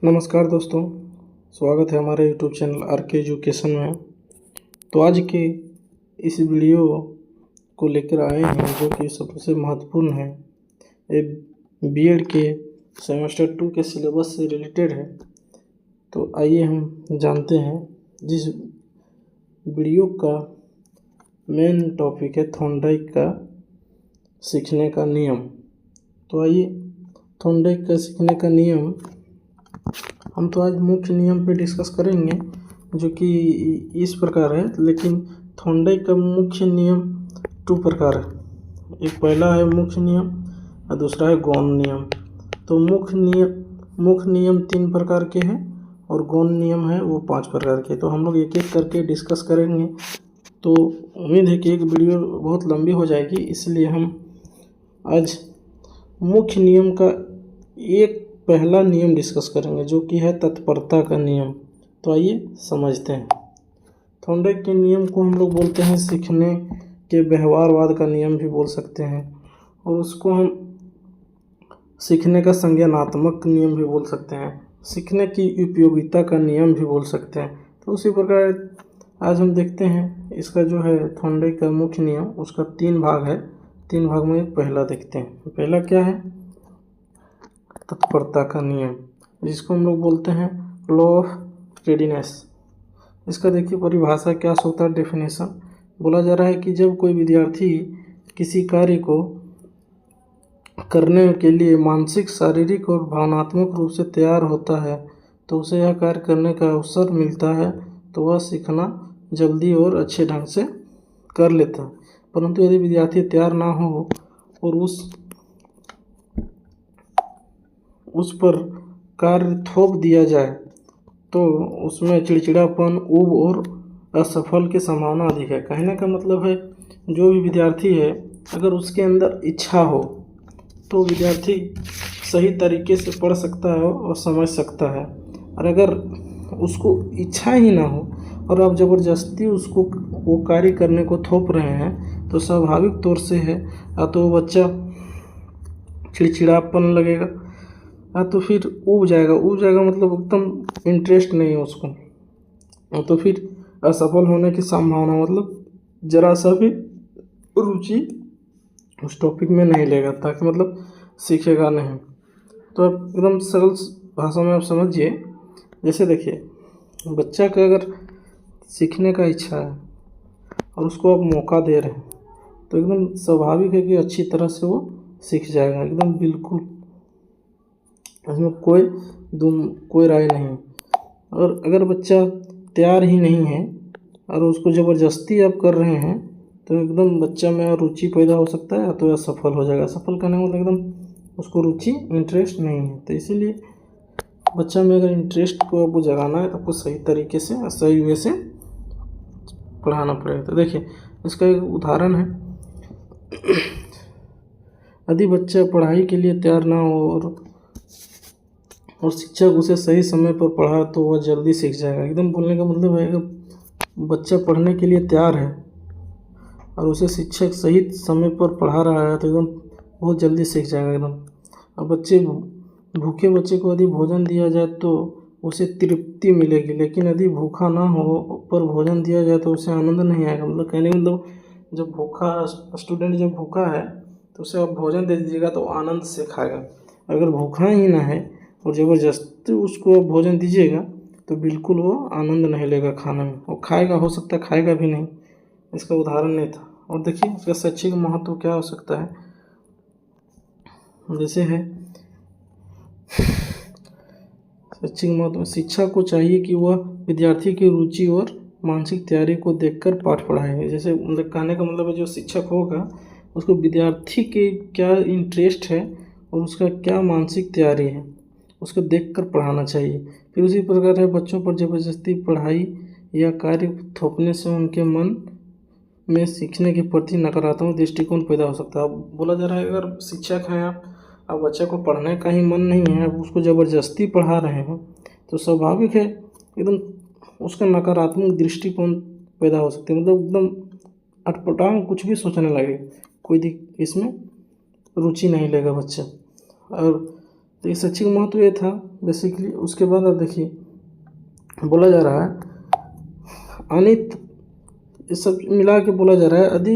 नमस्कार दोस्तों, स्वागत है हमारे यूट्यूब चैनल आर के एजुकेशन में। तो आज के इस वीडियो को लेकर आए हैं जो कि सबसे महत्वपूर्ण है। ये बीएड के सेमेस्टर 2 के सिलेबस से रिलेटेड है। तो आइए हम जानते हैं। जिस वीडियो का मेन टॉपिक है थॉर्नडाइक का सीखने का नियम। तो आइए थॉर्नडाइक का सीखने का नियम हम तो आज मुख्य नियम पे डिस्कस करेंगे जो कि इस प्रकार है। लेकिन थॉर्नडाइक का मुख्य नियम 2 प्रकार है। एक पहला है मुख्य नियम और दूसरा है गौण नियम। तो मुख्य नियम 3 प्रकार के हैं और गौण नियम है वो 5 प्रकार के। तो हम लोग एक एक करके डिस्कस करेंगे। तो उम्मीद है कि एक वीडियो बहुत लंबी हो जाएगी, इसलिए हम आज मुख्य नियम का एक पहला नियम डिस्कस करेंगे जो कि है तत्परता का नियम। तो आइए समझते हैं। थॉर्नडाइक के नियम को हम लोग बोलते हैं सीखने के व्यवहारवाद का नियम भी बोल सकते हैं, और उसको हम सीखने का संज्ञानात्मक नियम भी बोल सकते हैं, सीखने की उपयोगिता का नियम भी बोल सकते हैं। तो उसी प्रकार आज हम देखते हैं इसका जो है थॉर्नडाइक का मुख्य नियम, उसका 3 भाग है। 3 भाग में पहला देखते हैं। पहला क्या है? तत्परता का नियम, जिसको हम लोग बोलते हैं लॉ ऑफ रेडीनेस। इसका देखिए परिभाषा क्या होता है, डेफिनेशन। बोला जा रहा है कि जब कोई विद्यार्थी किसी कार्य को करने के लिए मानसिक, शारीरिक और भावनात्मक रूप से तैयार होता है तो उसे यह कार्य करने का अवसर मिलता है, तो वह सीखना जल्दी और अच्छे ढंग से कर लेता है। परंतु यदि विद्यार्थी तैयार ना हो और उस पर कार्य थोप दिया जाए तो उसमें चिड़चिड़ापन, ऊब और असफल की संभावना अधिक है। कहने का मतलब है जो भी विद्यार्थी है, अगर उसके अंदर इच्छा हो तो विद्यार्थी सही तरीके से पढ़ सकता है और समझ सकता है। और अगर उसको इच्छा ही ना हो और आप ज़बरदस्ती उसको वो कार्य करने को थोप रहे हैं तो स्वाभाविक तौर से है या तो वो बच्चा चिड़चिड़ापन लगेगा या तो फिर ऊब जाएगा मतलब एकदम इंटरेस्ट नहीं है उसको, तो फिर असफल होने की संभावना, मतलब ज़रा सा भी रुचि उस टॉपिक में नहीं लेगा, ताकि मतलब सीखेगा नहीं। तो आप एकदम सरल भाषा में आप समझिए। जैसे देखिए, बच्चा का अगर सीखने का इच्छा है और उसको आप मौका दे रहे हैं तो एकदम स्वाभाविक है कि अच्छी तरह से वो सीख जाएगा, एकदम बिल्कुल। इसमें कोई राय नहीं। और अगर बच्चा तैयार ही नहीं है और उसको ज़बरदस्ती आप कर रहे हैं तो एकदम बच्चा में रुचि पैदा हो सकता है, तो असफल हो जाएगा। सफल करने में एकदम उसको रुचि, इंटरेस्ट नहीं है। तो इसीलिए बच्चा में अगर इंटरेस्ट को आपको जगाना है तो आपको सही तरीके से और सही वे से पढ़ाना पड़ेगा। तो देखिए इसका एक उदाहरण है। यदि बच्चा पढ़ाई के लिए तैयार ना हो और शिक्षक उसे सही समय पर पढ़ा तो वह जल्दी सीख जाएगा। एकदम बोलने का मतलब है कि बच्चा पढ़ने के लिए तैयार है और उसे शिक्षक सही समय पर पढ़ा रहा है तो एकदम बहुत जल्दी सीख जाएगा एकदम। अब भूखे बच्चे को यदि भोजन दिया जाए तो उसे तृप्ति मिलेगी, लेकिन यदि भूखा ना हो पर भोजन दिया जाए तो उसे आनंद नहीं आएगा। मतलब कहने का मतलब, जब भूखा स्टूडेंट जब भूखा है तो उसे आप भोजन दे दीजिएगा तो आनंद से खाएगा। अगर भूखा ही ना है और ज़बरदस्ती उसको भोजन दीजिएगा तो बिल्कुल वो आनंद नहीं लेगा खाने में, वो खाएगा, हो सकता है खाएगा भी नहीं। इसका उदाहरण नहीं था। और देखिए इसका शैक्षिक महत्व क्या हो सकता है। जैसे है शैक्षिक महत्व, शिक्षा को चाहिए कि वह विद्यार्थी की रुचि और मानसिक तैयारी को देखकर पाठ पढ़ाए। जैसे मतलब कहने का मतलब है जो शिक्षक होगा उसको विद्यार्थी के क्या इंटरेस्ट है और उसका क्या मानसिक तैयारी है उसको देखकर पढ़ाना चाहिए। फिर उसी प्रकार है बच्चों पर ज़बरदस्ती पढ़ाई या कार्य थोपने से उनके मन में सीखने के प्रति नकारात्मक दृष्टिकोण पैदा हो सकता है। बोला जा रहा है अगर शिक्षक हैं आप बच्चे को पढ़ने का ही मन नहीं है, आप उसको ज़बरदस्ती पढ़ा रहे हो तो स्वाभाविक है एकदम उसका नकारात्मक दृष्टिकोण पैदा हो सकते हैं। मतलब एकदम अटपटांग कुछ भी सोचने लगे, इसमें रुचि नहीं लेगा बच्चा। और तो इस शैक्षिक महत्व ये था बेसिकली। उसके बाद अब देखिए बोला जा रहा है अनित, ये सब मिला के बोला जा रहा है यदि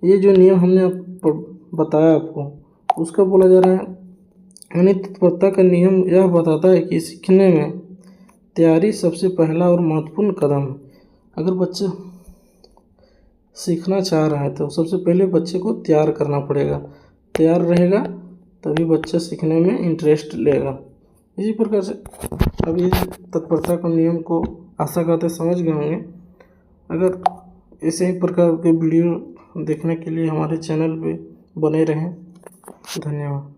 ये जो नियम हमने बताया आपको, उसका बोला जा रहा है अनित तत्परता का नियम यह बताता है कि सीखने में तैयारी सबसे पहला और महत्वपूर्ण कदम है। अगर बच्चा सीखना चाह रहा है तो सबसे पहले बच्चे को तैयार करना पड़ेगा, तैयार रहेगा तभी बच्चा सीखने में इंटरेस्ट लेगा। इसी प्रकार से अब ये तत्परता का नियम को आशा करते समझ गए होंगे। अगर ऐसे ही प्रकार के वीडियो देखने के लिए हमारे चैनल पे बने रहें। धन्यवाद।